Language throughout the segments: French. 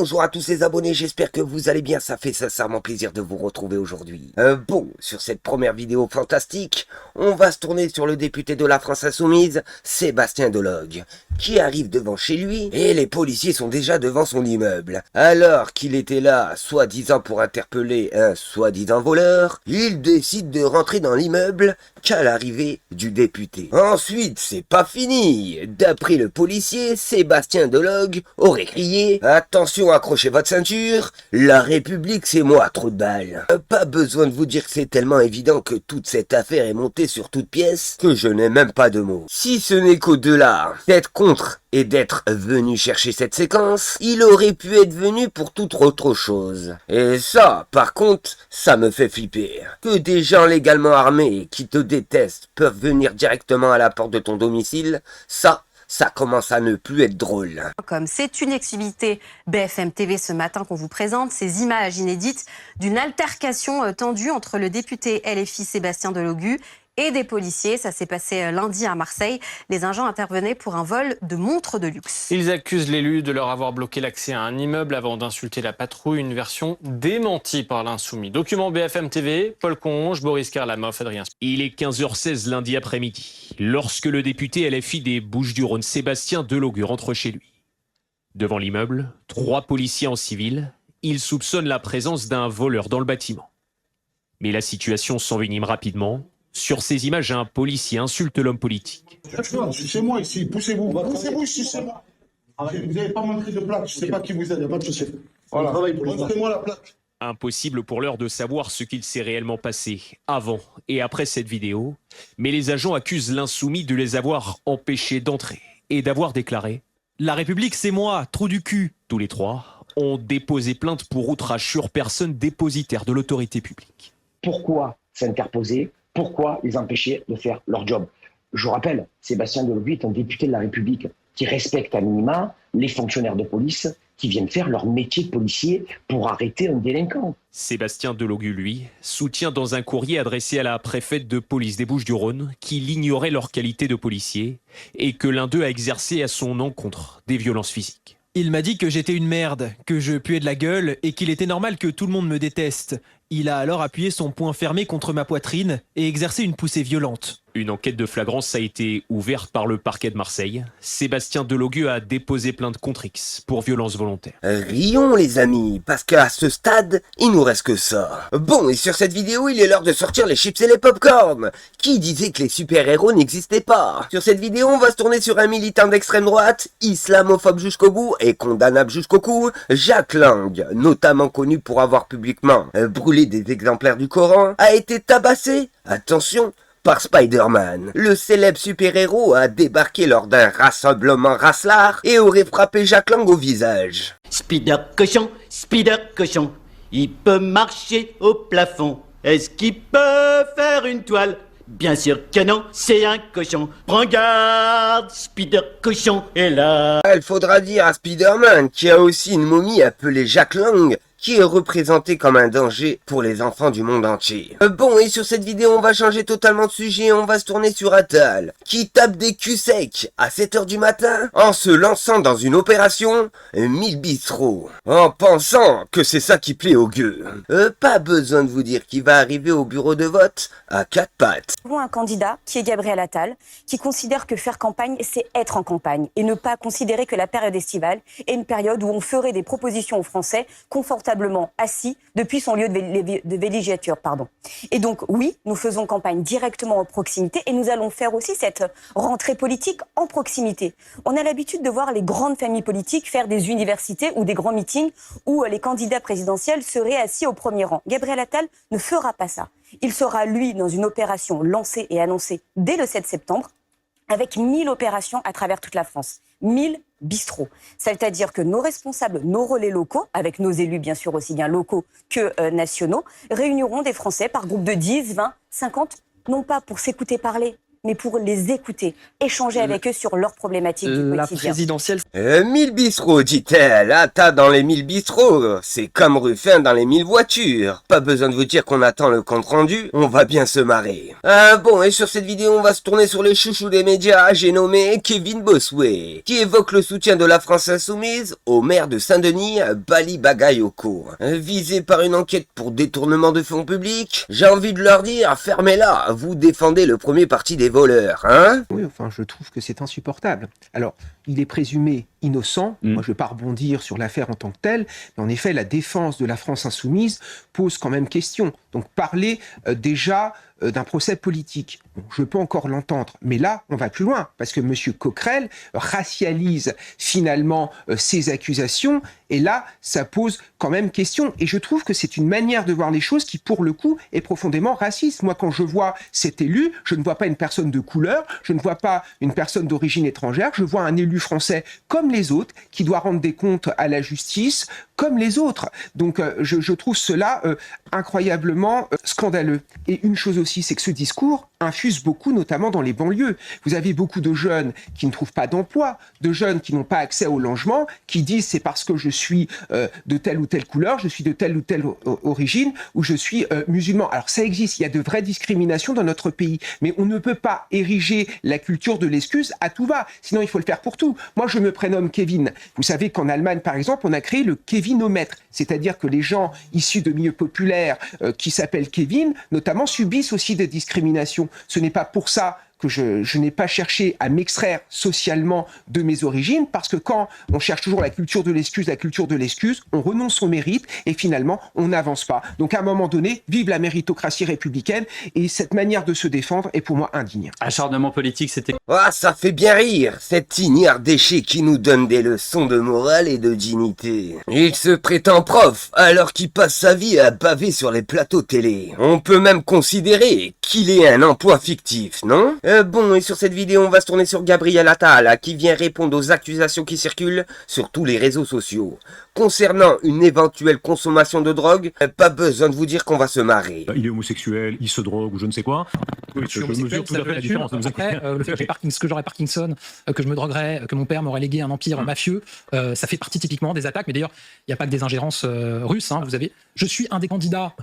Bonjour à tous les abonnés, j'espère que vous allez bien, ça fait sincèrement plaisir de vous retrouver aujourd'hui. Bon, sur cette première vidéo fantastique, on va se tourner sur le député de la France Insoumise, Sébastien Delogue, qui arrive devant chez lui, et les policiers sont déjà devant son immeuble. Alors qu'il était là, soi-disant pour interpeller un soi-disant voleur, il décide de rentrer dans l'immeuble qu'à l'arrivée du député. Ensuite, c'est pas fini. D'après le policier, Sébastien Delogue aurait crié « Attention, accrochez votre ceinture, la République c'est moi, trou de balle ». Pas besoin de vous dire que c'est tellement évident que toute cette affaire est montée sur toute pièce que je n'ai même pas de mots. Si ce n'est qu'au-delà d'être contre et d'être venu chercher cette séquence, il aurait pu être venu pour toute autre chose. Et ça, par contre, ça me fait flipper. Que des gens légalement armés qui te détestent peuvent venir directement à la porte de ton domicile, ça commence à ne plus être drôle. Comme c'est une exclusivité BFM TV ce matin qu'on vous présente, ces images inédites d'une altercation tendue entre le député LFI Sébastien Delogue et des policiers. Ça s'est passé lundi à Marseille. Les agents intervenaient pour un vol de montres de luxe. Ils accusent l'élu de leur avoir bloqué l'accès à un immeuble avant d'insulter la patrouille. Une version démentie par l'insoumis. Document BFM TV, Paul Conge, Boris Karlamov, Adrien. Il est 15h16 lundi après-midi, lorsque le député LFI des Bouches-du-Rhône, Sébastien Delogue, rentre chez lui. Devant l'immeuble, 3 policiers en civil. Ils soupçonnent la présence d'un voleur dans le bâtiment. Mais la situation s'envenime rapidement. Sur ces images, un policier insulte l'homme politique. C'est moi ici, poussez-vous. Poussez-vous ici, c'est moi. Vous n'avez pas montré de plaque, je ne sais pas qui vous êtes, il n'y a pas de souci. Voilà, montrez-moi la plaque. Impossible pour l'heure de savoir ce qu'il s'est réellement passé avant et après cette vidéo, mais les agents accusent l'insoumis de les avoir empêchés d'entrer et d'avoir déclaré « La République, c'est moi, trou du cul ». Tous les 3 ont déposé plainte pour outrage sur personne dépositaire de l'autorité publique. Pourquoi s'interposer? Pourquoi les empêcher de faire leur job? Je vous rappelle, Sébastien Delogue est un député de la République qui respecte à minima les fonctionnaires de police qui viennent faire leur métier de policier pour arrêter un délinquant. Sébastien Delogue, lui, soutient dans un courrier adressé à la préfète de police des Bouches-du-Rhône qu'il ignorait leur qualité de policier et que l'un d'eux a exercé à son encontre des violences physiques. Il m'a dit que j'étais une merde, que je puais de la gueule et qu'il était normal que tout le monde me déteste. Il a alors appuyé son poing fermé contre ma poitrine et exercé une poussée violente. Une enquête de flagrance a été ouverte par le parquet de Marseille. Sébastien Delogue a déposé plainte contre X pour violence volontaire. Rions les amis, parce qu'à ce stade, il nous reste que ça. Bon, et sur cette vidéo, il est l'heure de sortir les chips et les popcorn. Qui disait que les super-héros n'existaient pas? Sur cette vidéo, on va se tourner sur un militant d'extrême droite, islamophobe jusqu'au bout et condamnable jusqu'au cou, Jack Lang, notamment connu pour avoir publiquement brûlé des exemplaires du Coran, a été tabassé, attention, par Spider-Man. Le célèbre super-héros a débarqué lors d'un rassemblement racelard et aurait frappé Jack Lang au visage. Spider cochon, il peut marcher au plafond. Est-ce qu'il peut faire une toile? Bien sûr que non, c'est un cochon. Prends garde, Spider cochon est là. Il faudra dire à Spider-Man qu'il y a aussi une momie appelée Jack Lang qui est représenté comme un danger pour les enfants du monde entier. Bon, et sur cette vidéo, on va changer totalement de sujet, on va se tourner sur Attal, qui tape des culs secs à 7h du matin, en se lançant dans une opération 1000 bistrots, en pensant que c'est ça qui plaît aux gueux. Pas besoin de vous dire qu'il va arriver au bureau de vote à 4 pattes. Nous avons un candidat qui est Gabriel Attal, qui considère que faire campagne, c'est être en campagne, et ne pas considérer que la période estivale est une période où on ferait des propositions aux Français confortablement assis depuis son lieu de villégiature. Et donc, oui, nous faisons campagne directement en proximité et nous allons faire aussi cette rentrée politique en proximité. On a l'habitude de voir les grandes familles politiques faire des universités ou des grands meetings où les candidats présidentiels seraient assis au premier rang. Gabriel Attal ne fera pas ça. Il sera, lui, dans une opération lancée et annoncée dès le 7 septembre, avec 1000 opérations à travers toute la France. 1000 bistrots. C'est-à-dire que nos responsables, nos relais locaux, avec nos élus bien sûr aussi bien locaux que nationaux, réuniront des Français par groupe de 10, 20, 50, non pas pour s'écouter parler, mais pour les écouter, échanger avec eux sur leurs problématiques du La quotidien. présidentielle, 1000 bistrots, dit-elle. Attends, dans les 1000 bistrots, c'est comme Ruffin dans les 1000 voitures. Pas besoin de vous dire qu'on attend le compte rendu, on va bien se marrer. Bon, et sur cette vidéo, on va se tourner sur les chouchous des médias. J'ai nommé Kevin Bossuet, qui évoque le soutien de la France insoumise au maire de Saint-Denis, Bali Bagayoko. Visé par une enquête pour détournement de fonds publics, j'ai envie de leur dire, fermez-la, vous défendez le premier parti des voleurs, hein? Oui, enfin, je trouve que c'est insupportable. Alors, il est présumé innocent. Moi, je ne vais pas rebondir sur l'affaire en tant que telle, mais en effet, la défense de la France insoumise pose quand même question. Donc, parler déjà d'un procès politique, bon, je peux encore l'entendre, mais là, on va plus loin, parce que M. Coquerel racialise finalement ces accusations, et là, ça pose quand même question. Et je trouve que c'est une manière de voir les choses qui, pour le coup, est profondément raciste. Moi, quand je vois cet élu, je ne vois pas une personne de couleur, je ne vois pas une personne d'origine étrangère, je vois un élu français comme les autres, qui doit rendre des comptes à la justice comme les autres. Donc, je trouve cela incroyablement scandaleux. Et une chose aussi, c'est que ce discours infuse beaucoup, notamment dans les banlieues. Vous avez beaucoup de jeunes qui ne trouvent pas d'emploi, de jeunes qui n'ont pas accès au logement, qui disent c'est parce que je suis de telle ou telle couleur, je suis de telle ou telle origine, ou je suis musulman. Alors ça existe, il y a de vraies discriminations dans notre pays, mais on ne peut pas ériger la culture de l'excuse à tout va, sinon il faut le faire pour tout. Moi je me prénomme Kevin. Vous savez qu'en Allemagne par exemple, on a créé le Kevinomètre, c'est-à-dire que les gens issus de milieux populaires qui s'appellent Kevin, notamment, subissent aussi des discriminations. Ce n'est pas pour ça que je n'ai pas cherché à m'extraire socialement de mes origines, parce que quand on cherche toujours la culture de l'excuse, on renonce au mérite et finalement, on n'avance pas. Donc à un moment donné, vive la méritocratie républicaine, et cette manière de se défendre est pour moi indigne. acharnement politique, c'était... Ah, ça fait bien rire, cet ignare déchet qui nous donne des leçons de morale et de dignité. Il se prétend prof, alors qu'il passe sa vie à baver sur les plateaux télé. On peut même considérer qu'il est un emploi fictif, non? Bon, et sur cette vidéo, on va se tourner sur Gabriel Attal, qui vient répondre aux accusations qui circulent sur tous les réseaux sociaux. Concernant une éventuelle consommation de drogue, pas besoin de vous dire qu'on va se marrer. Il est homosexuel, il se drogue ou je ne sais quoi. Oui, je mesure tout à fait la différence. Après, le fait que j'aurais Parkinson, que je me droguerais, que mon père m'aurait légué un empire mafieux, ça fait partie typiquement des attaques. Mais d'ailleurs, il n'y a pas que des ingérences russes. Hein, je suis un des candidats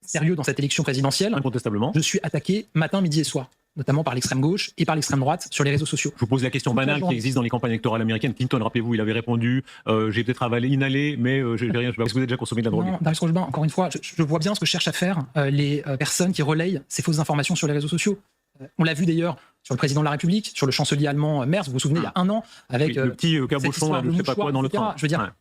sérieux dans cette élection présidentielle. Incontestablement. Je suis attaqué matin, midi et soir, notamment par l'extrême gauche et par l'extrême droite sur les réseaux sociaux. Je vous pose la question banale qui existe dans les campagnes électorales américaines. Clinton, rappelez-vous, il avait répondu j'ai peut-être inhalé, mais j'ai rien. Est-ce que vous avez déjà consommé de la drogue? Non, Darius Rochebin, encore une fois, je vois bien ce que cherchent à faire les personnes qui relayent ces fausses informations sur les réseaux sociaux. On l'a vu d'ailleurs sur le président de la République, sur le chancelier allemand Merz, vous vous souvenez, il y a un an, avec le petit cabochon, je ne sais pas quoi, dans le train. Je veux dire,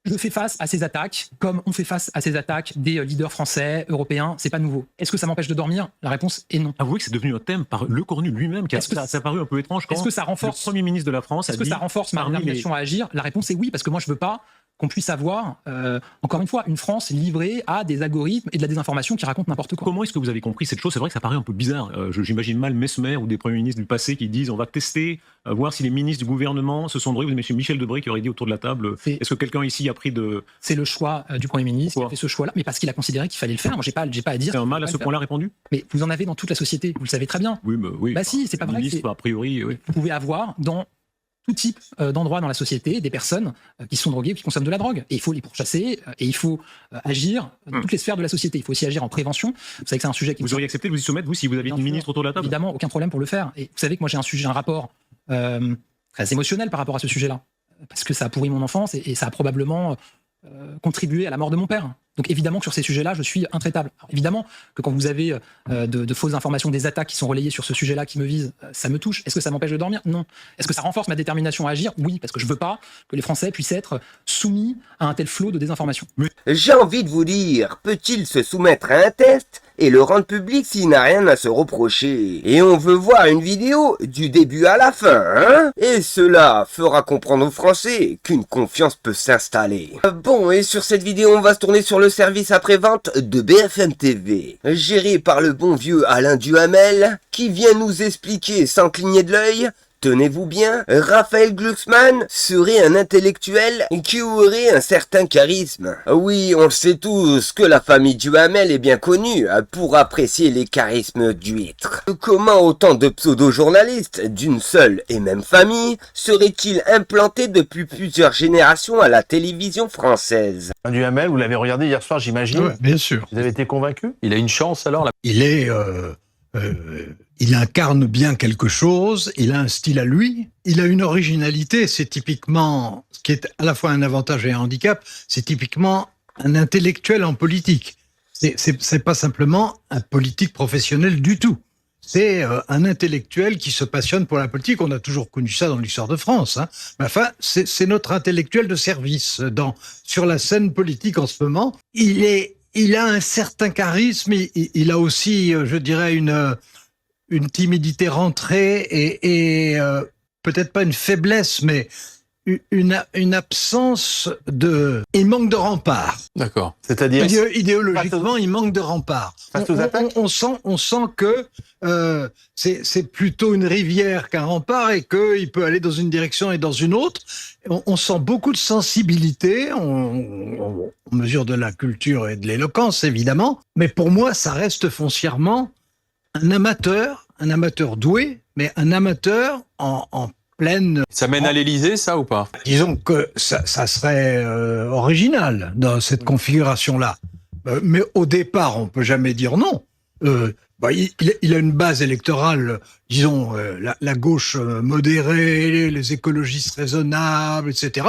je fais face à ces attaques comme on fait face à ces attaques des leaders français, européens, c'est pas nouveau. Est-ce que ça m'empêche de dormir? La réponse est non. Avouez que c'est devenu un thème par Le Cornu lui-même, ça a paru un peu étrange quand est-ce que ça renforce, le Premier ministre de la France est-ce que ça renforce ma détermination à agir? La réponse est oui, parce que moi je veux pas qu'on puisse avoir, encore une fois, une France livrée à des algorithmes et de la désinformation qui racontent n'importe quoi. Comment est-ce que vous avez compris cette chose? C'est vrai que ça paraît un peu bizarre. J'imagine mal Mesmer ou des premiers ministres du passé qui disent on va tester, voir si les ministres du gouvernement se sont drogués. Vous avez M. Michel Debré qui aurait dit autour de la table, est-ce que quelqu'un ici a pris de... C'est le choix du Premier ministre qui a fait ce choix-là, mais parce qu'il a considéré qu'il fallait le faire. Moi, j'ai pas à dire... C'est un mal à ce point-là répondu? Mais vous en avez dans toute la société, vous le savez très bien. Oui, mais oui. Bah si, c'est pas vrai. A priori, oui. Vous pouvez avoir dans tout type d'endroits dans la société des personnes qui sont droguées ou qui consomment de la drogue. Et il faut les pourchasser et il faut agir dans toutes les sphères de la société. Il faut aussi agir en prévention. Vous savez que c'est un sujet qui... Vous auriez accepté de vous y soumettre, vous, si vous aviez une ministre autour de la table? Évidemment, aucun problème pour le faire. Et vous savez que moi j'ai un rapport très émotionnel par rapport à ce sujet-là. Parce que ça a pourri mon enfance et ça a probablement contribué à la mort de mon père. Donc évidemment que sur ces sujets-là, je suis intraitable. Alors, évidemment que quand vous avez de fausses informations, des attaques qui sont relayées sur ce sujet-là qui me visent, ça me touche. Est-ce que ça m'empêche de dormir? Non. Est-ce que ça renforce ma détermination à agir? Oui, parce que je veux pas que les Français puissent être soumis à un tel flot de désinformation. J'ai envie de vous dire, peut-il se soumettre à un test et le rendre public s'il n'a rien à se reprocher? Et on veut voir une vidéo du début à la fin, hein? Et cela fera comprendre aux Français qu'une confiance peut s'installer. Bon, et sur cette vidéo, on va se tourner sur le service après-vente de BFM TV, géré par le bon vieux Alain Duhamel, qui vient nous expliquer sans cligner de l'œil Tenez-vous bien, Raphaël Glucksmann serait un intellectuel qui aurait un certain charisme. Oui, on sait tous que la famille Duhamel est bien connue pour apprécier les charismes d'huîtres. Comment autant de pseudo-journalistes d'une seule et même famille seraient-ils implantés depuis plusieurs générations à la télévision française? Duhamel, vous l'avez regardé hier soir, j'imagine. Oui, bien sûr. Vous avez été convaincu? Il a une chance alors là. Il incarne bien quelque chose, il a un style à lui, il a une originalité, c'est typiquement, ce qui est à la fois un avantage et un handicap, c'est typiquement un intellectuel en politique. C'est pas simplement un politique professionnel du tout. C'est un intellectuel qui se passionne pour la politique. On a toujours connu ça dans l'histoire de France. Hein. Mais enfin, c'est notre intellectuel de service sur la scène politique en ce moment. Il a un certain charisme, il a aussi, je dirais, une timidité rentrée et peut-être pas une faiblesse, mais une absence de... Il manque de rempart. D'accord. C'est-à-dire idéologiquement, il manque de rempart. On sent que c'est plutôt une rivière qu'un rempart et qu'il peut aller dans une direction et dans une autre. On sent beaucoup de sensibilité, on mesure de la culture et de l'éloquence, évidemment. Mais pour moi, ça reste foncièrement un amateur doué, mais un amateur en pleine... Ça mène à l'Élysée, ça, ou pas? Disons que ça serait original dans cette configuration-là. Mais au départ, on peut jamais dire non. Il a une base électorale, disons, la gauche modérée, les écologistes raisonnables, etc.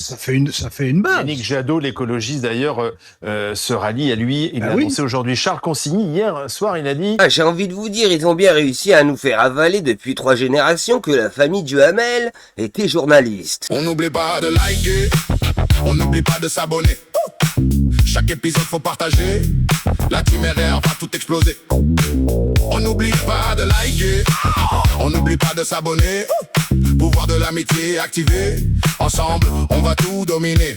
Ça fait une base. Yannick Jadot, l'écologiste d'ailleurs, se rallie à lui. Il l'a annoncé aujourd'hui. Charles Consigny, hier soir, il a dit... J'ai envie de vous dire, ils ont bien réussi à nous faire avaler depuis 3 générations que la famille Duhamel était journaliste. On n'oublie pas de liker, on n'oublie pas de s'abonner. Chaque épisode faut partager, la téméraire va tout exploser. On n'oublie pas de liker, on n'oublie pas de s'abonner. Pouvoir de l'amitié activé, ensemble on va tout dominer.